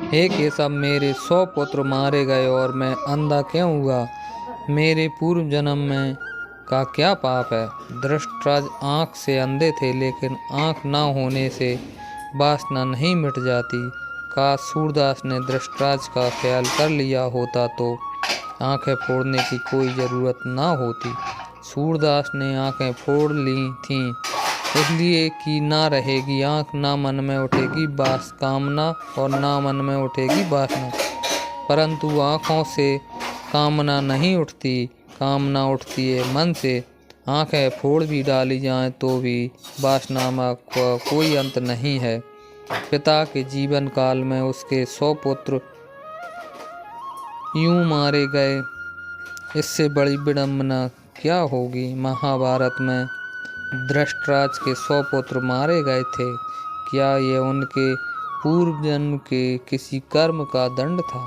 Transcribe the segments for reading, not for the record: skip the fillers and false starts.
हे केशव, मेरे 100 पुत्र मारे गए और मैं अंधा क्यों हुआ? मेरे पूर्व जन्म में का क्या पाप है? धृतराज आँख से अंधे थे, लेकिन आँख न होने से वासना नहीं मिट जाती। काश सूरदास ने धृतराज का ख्याल कर लिया होता तो आंखें फोड़ने की कोई ज़रूरत ना होती। सूरदास ने आंखें फोड़ ली थीं इसलिए कि ना रहेगी आँख, ना मन में उठेगी कामना और ना मन में उठेगी वासना। परंतु आँखों से कामना नहीं उठती, कामना उठती है मन से। आँखें फोड़ भी डाली जाएं तो भी वासना का कोई अंत नहीं है। पिता के जीवन काल में उसके 100 पुत्र यूं मारे गए, इससे बड़ी विडंबना क्या होगी? महाभारत में धृतराज के 100 पुत्र मारे गए थे। क्या ये उनके पूर्व जन्म के किसी कर्म का दंड था?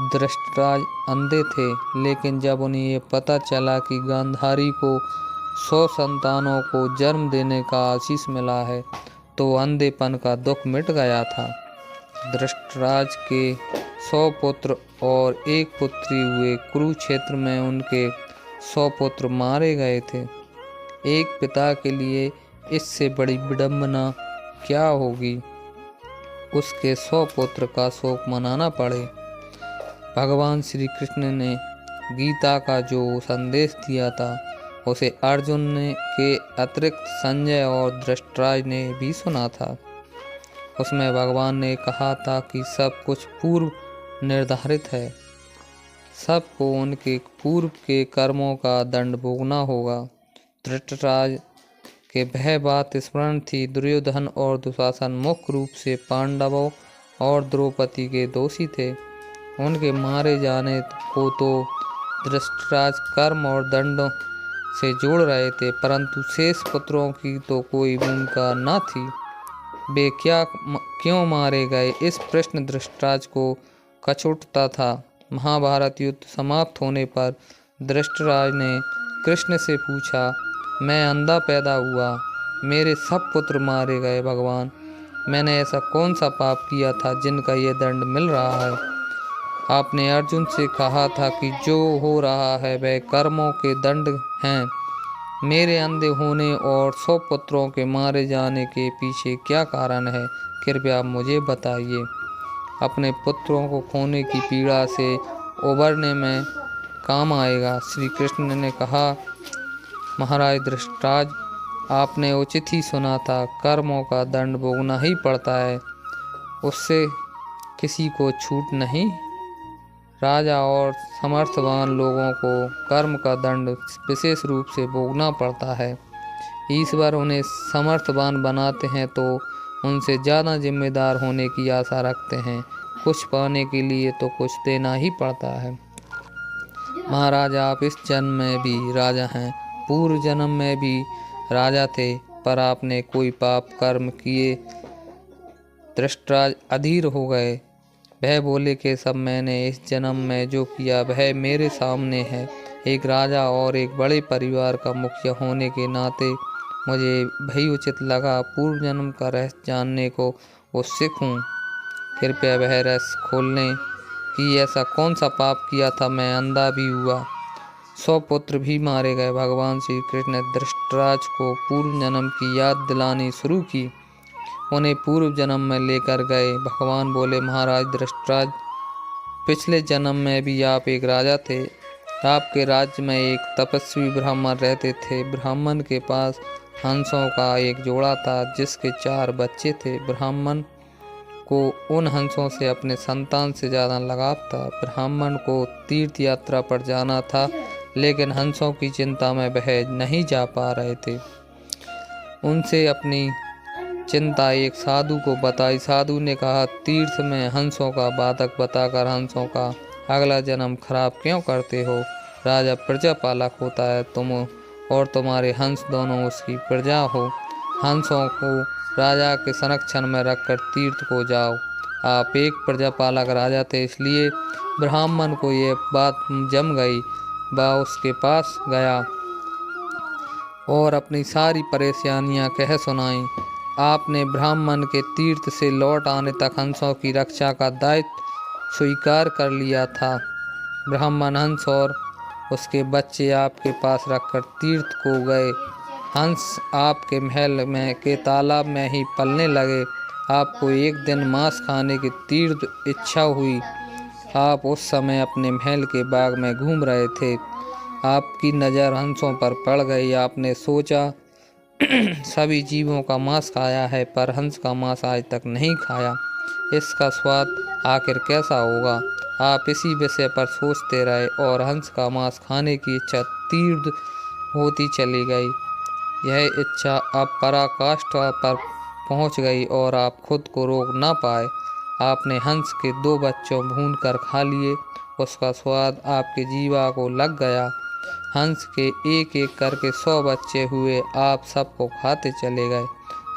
धृतराज अंधे थे, लेकिन जब उन्हें ये पता चला कि गांधारी को 100 संतानों को जन्म देने का आशीष मिला है, तो अंधेपन का दुख मिट गया था। धृतराज के 100 पुत्र और एक पुत्री हुए। कुरुक्षेत्र में उनके 100 पुत्र मारे गए थे। एक पिता के लिए इससे बड़ी विडंबना क्या होगी? उसके 100 पुत्र का शोक मनाना पड़े। भगवान श्री कृष्ण ने गीता का जो संदेश दिया था, उसे अर्जुन ने के अतिरिक्त संजय और धृतराज ने भी सुना था। उसमें भगवान ने कहा था कि सब कुछ पूर्व निर्धारित है, सबको उनके पूर्व के कर्मों का दंड भोगना होगा। धृतराज के वह बात स्मरण थी। दुर्योधन और दुशासन मुख्य रूप से पांडवों और द्रौपदी के दोषी थे। उनके मारे जाने को तो धृतराज कर्म और दंडों से जोड़ रहे थे, परंतु शेष पुत्रों की तो कोई भूमिका न थी। वे क्यों मारे गए, इस प्रश्न धृतराज को कचोटता था। महाभारत युद्ध समाप्त होने पर धृतराज ने कृष्ण से पूछा, मैं अंधा पैदा हुआ, मेरे सब पुत्र मारे गए। भगवान, मैंने ऐसा कौन सा पाप किया था जिनका ये दंड मिल रहा है? आपने अर्जुन से कहा था कि जो हो रहा है वह कर्मों के दंड हैं। मेरे अंधे होने और 100 पुत्रों के मारे जाने के पीछे क्या कारण है? कृपया मुझे बताइए। अपने पुत्रों को खोने की पीड़ा से उबरने में काम आएगा। श्री कृष्ण ने कहा, महाराज धृतराज, आपने उचित ही सुना था, कर्मों का दंड भोगना ही पड़ता है, उससे किसी को छूट नहीं। राजा और समर्थवान लोगों को कर्म का दंड विशेष रूप से भोगना पड़ता है। ईश्वर उन्हें समर्थवान बनाते हैं तो उनसे ज़्यादा जिम्मेदार होने की आशा रखते हैं। कुछ पाने के लिए तो कुछ देना ही पड़ता है। महाराज, आप इस जन्म में भी राजा हैं, पूर्व जन्म में भी राजा थे, पर आपने कोई पाप कर्म किए। धृतराज अधीर हो गए। वह बोले कि सब मैंने इस जन्म में जो किया वह मेरे सामने है। एक राजा और एक बड़े परिवार का मुखिया होने के नाते मुझे भई उचित लगा पूर्व जन्म का रहस्य जानने को उत्सुक हूँ। कृपया वह रहस्य खोलने कि ऐसा कौन सा पाप किया था मैं अंधा भी हुआ, 100 पुत्र भी मारे गए। भगवान श्री कृष्ण ने धृतराज को पूर्व जन्म की याद दिलानी शुरू की। उन्हें पूर्व जन्म में लेकर गए। भगवान बोले, महाराज धृतराज, पिछले जन्म में भी आप एक राजा थे। आपके राज्य में एक तपस्वी ब्राह्मण रहते थे। ब्राह्मण के पास हंसों का एक जोड़ा था जिसके 4 बच्चे थे। ब्राह्मण को उन हंसों से अपने संतान से ज़्यादा लगाव था। ब्राह्मण को तीर्थ यात्रा पर जाना था, लेकिन हंसों की चिंता में वह नहीं जा पा रहे थे। उनसे अपनी चिंता एक साधु को बताई। साधु ने कहा, तीर्थ में हंसों का बाधक बताकर हंसों का अगला जन्म खराब क्यों करते हो? राजा प्रजा पालक होता है, तुम और तुम्हारे हंस दोनों उसकी प्रजा हो। हंसों को राजा के संरक्षण में रखकर तीर्थ को जाओ। आप एक प्रजापालक राजा थे, इसलिए ब्राह्मण को ये बात जम गई। वह उसके पास गया और अपनी सारी परेशानियां कह सुनाई। आपने ब्राह्मण के तीर्थ से लौट आने तक हंसों की रक्षा का दायित्व स्वीकार कर लिया था। ब्राह्मण हंस और उसके बच्चे आपके पास रखकर तीर्थ को गए। हंस आपके महल में के तालाब में ही पलने लगे। आपको एक दिन मांस खाने की तीव्र इच्छा हुई। आप उस समय अपने महल के बाग में घूम रहे थे। आपकी नज़र हंसों पर पड़ गई। आपने सोचा सभी जीवों का मांस खाया है, पर हंस का मांस आज तक नहीं खाया। इसका स्वाद आखिर कैसा होगा? आप इसी विषय पर सोचते रहे और हंस का मांस खाने की इच्छा तीव्र होती चली गई। यह इच्छा अब पराकाष्ठा पर पहुंच गई और आप खुद को रोक ना पाए। आपने हंस के 2 बच्चों भून कर खा लिए। उसका स्वाद आपके जीवा को लग गया। हंस के एक एक करके 100 बच्चे हुए। आप सबको खाते चले गए।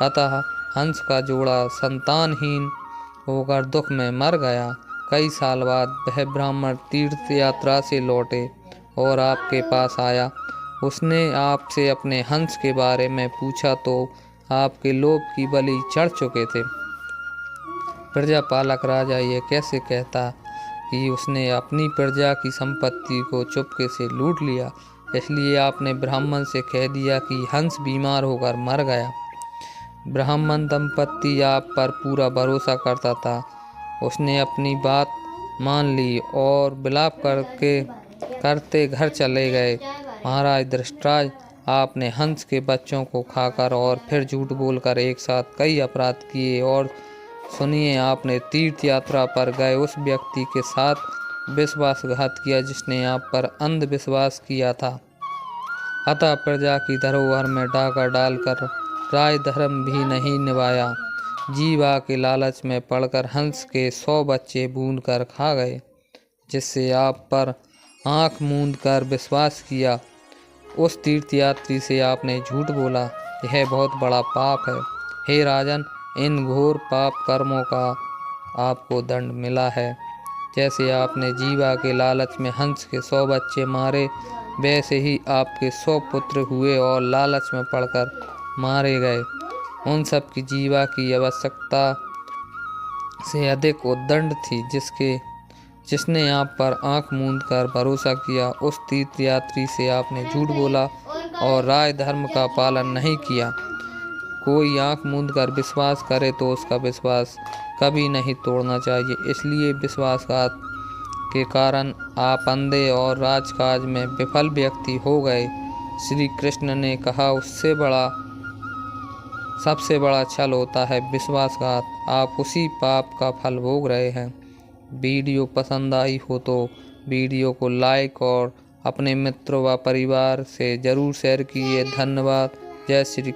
अतः हंस का जोड़ा संतानहीन होकर दुख में मर गया। कई साल बाद वह ब्राह्मण तीर्थ यात्रा से लौटे और आपके पास आया। उसने आपसे अपने हंस के बारे में पूछा तो आपके लोभ की बलि चढ़ चुके थे। प्रजापालक राजा ये कैसे कहता कि उसने अपनी प्रजा की संपत्ति को चुपके से लूट लिया, इसलिए आपने ब्राह्मण से कह दिया कि हंस बीमार होकर मर गया। ब्राह्मण दंपत्ति आप पर पूरा भरोसा करता था। उसने अपनी बात मान ली और विलाप करते घर चले गए। महाराज धृतराज, आपने हंस के बच्चों को खाकर और फिर झूठ बोलकर एक साथ कई अपराध किए। और सुनिए, आपने तीर्थ यात्रा पर गए उस व्यक्ति के साथ विश्वासघात किया जिसने आप पर अंधविश्वास किया था। अतः प्रजा की धरोहर में डाका डालकर राज धर्म भी नहीं निभाया। जीवा के लालच में पड़कर हंस के 100 बच्चे भून कर खा गए, जिससे आप पर आंख मूंद कर विश्वास किया। उस तीर्थयात्री से आपने झूठ बोला। यह बहुत बड़ा पाप है। हे राजन, इन घोर पाप कर्मों का आपको दंड मिला है। जैसे आपने जीवा के लालच में हंस के 100 बच्चे मारे, वैसे ही आपके 100 पुत्र हुए और लालच में पड़कर मारे गए। उन सब की जीवा की आवश्यकता से अधिक उद्दंड थी जिसने आप पर आंख मूंद कर भरोसा किया। उस तीर्थयात्री से आपने झूठ बोला और राज धर्म का पालन नहीं किया। कोई आंख मूंद कर विश्वास करे तो उसका विश्वास कभी नहीं तोड़ना चाहिए। इसलिए विश्वासघात के कारण आप अंधे और राजकाज में विफल व्यक्ति हो गए। श्री कृष्ण ने कहा, सबसे बड़ा छल होता है विश्वासघात। आप उसी पाप का फल भोग रहे हैं। वीडियो पसंद आई हो तो वीडियो को लाइक और अपने मित्रों व परिवार से जरूर शेयर कीजिए। धन्यवाद। जय श्री